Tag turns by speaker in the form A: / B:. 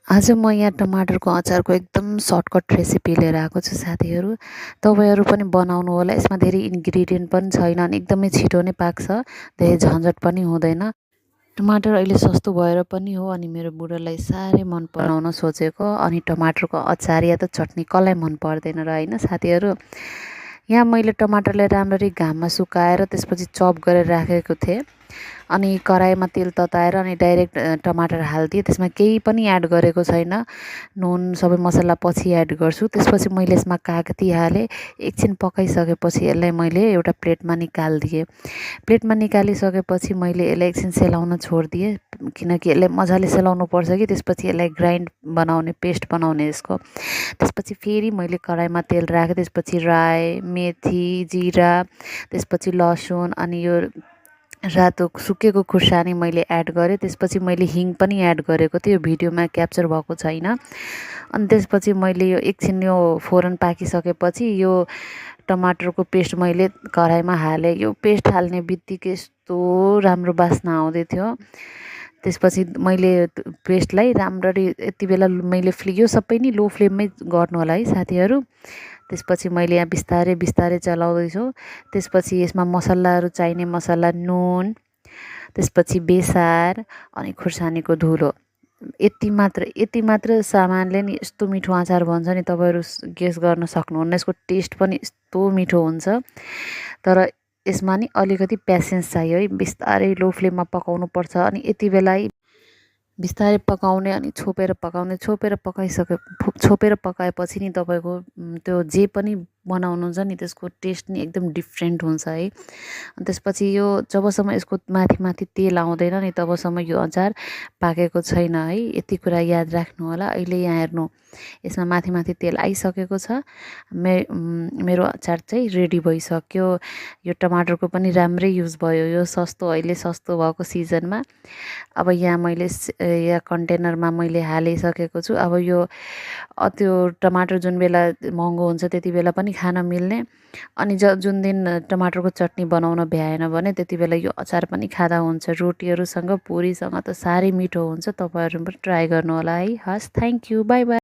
A: आज म यहाँ टमाटरको अचारको एकदम सर्टकट रेसिपी लिएर आएको छु साथीहरू। तपाईँहरू पनि बनाउनु होला। यसमा धेरै इन्ग्रिडियन्ट पनि छैन अनि एकदमै छिटो नै पाक्छ, धेरै झन्झट पनि हुँदैन। टमाटर अहिले सस्तो भएर पनि हो अनि मेरो बुढालाई साह्रै मन पराउन सोचेको। अनि टमाटरको अचार या त चटनी कसलाई मन पर्दैन र होइन साथीहरू। यहाँ मैले टमाटरलाई राम्ररी घाममा सुकाएर त्यसपछि चप गरेर राखेको थिएँ। अनि कराईमा तेल तताएर अनि डाइरेक्ट टमाटर हालिदिएँ। त्यसमा केही पनि एड गरेको छैन। नुन सबै मसला पछि एड गर्छु। त्यसपछि मैले यसमा कागती हालेँ। एकछिन पकाइसकेपछि यसलाई मैले एउटा प्लेटमा निकालिदिएँ। प्लेटमा निकालिसकेपछि मैले यसलाई एकछिन सेलाउन छोडिदिएँ, किनकि यसलाई मजाले सेलाउनुपर्छ कि त्यसपछि यसलाई ग्राइन्ड बनाउने, पेस्ट बनाउने यसको। त्यसपछि फेरि मैले कराईमा तेल राखेँ। त्यसपछि राई, मेथी, जिरा, त्यसपछि लसुन अनि यो रातो सुकेको खुर्सानी मैले एड गरेँ। त्यसपछि मैले हिङ पनि एड गरेको थिएँ, यो भिडियोमा क्याप्चर भएको छैन। अनि त्यसपछि मैले यो एकछिन यो फोरन पाकिसकेपछि यो टमाटरको पेस्ट मैले कराईमा हालेँ। यो पेस्ट हाल्ने बित्तिकै यस्तो राम्रो बास्ना आउँदै थियो। त्यसपछि मैले पेस्टलाई राम्ररी यति बेला मैले यो सबै नै लो फ्लेममै गर्नु होला है साथीहरू। त्यसपछि मैले यहाँ बिस्तारै बिस्तारै चलाउँदैछु। त्यसपछि यसमा मसलाहरू चाहिने मसला नुन, त्यसपछि बेसार अनि खुर्सानीको धुलो, यति मात्र सामानले नि यस्तो मिठो अचार बन्छ नि, तपाईँहरू गेस गर्न सक्नुहुन्न। यसको टेस्ट पनि यस्तो मिठो हुन्छ। तर यसमा नि अलिकति पेसेन्स चाहियो है। बिस्तारै लो फ्लेममा पकाउनुपर्छ अनि यति बेला बिस्तारै पकाउने अनि छोपेर पकाउने। छोपेर पकाएपछि नि तपाईँको त्यो जे पनि बनाउनुहुन्छ नि त्यसको टेस्ट नि एकदम डिफ्रेन्ट हुन्छ है। अनि त्यसपछि यो जबसम्म यसको माथि माथि तेल आउँदैन नि तबसम्म यो अचार पाकेको छैन है। यति कुरा याद राख्नु होला। अहिले यहाँ हेर्नु, यसमा माथि माथि तेल आइसकेको छ। मेरो अचार चाहिँ रेडी भइसक्यो। यो टमाटरको पनि राम्रै युज भयो। यो अहिले सस्तो भएको सिजनमा। अब यहाँ मैले यहाँ कन्टेनरमा मैले हालिसकेको छु। अब यो त्यो टमाटर जुन बेला महँगो हुन्छ त्यति बेला पनि खान मिल्ने। अनि जुन दिन टमाटरको चटनी बनाउन भ्याएन भने त्यति बेला यो अचार पनि खाँदा हुन्छ। रोटीहरूसँग, पुरीसँग त साह्रै मिठो हुन्छ। तपाईँहरू पनि ट्राई गर्नु होला है। हस्, थ्याङ्क यू, बाई बाई।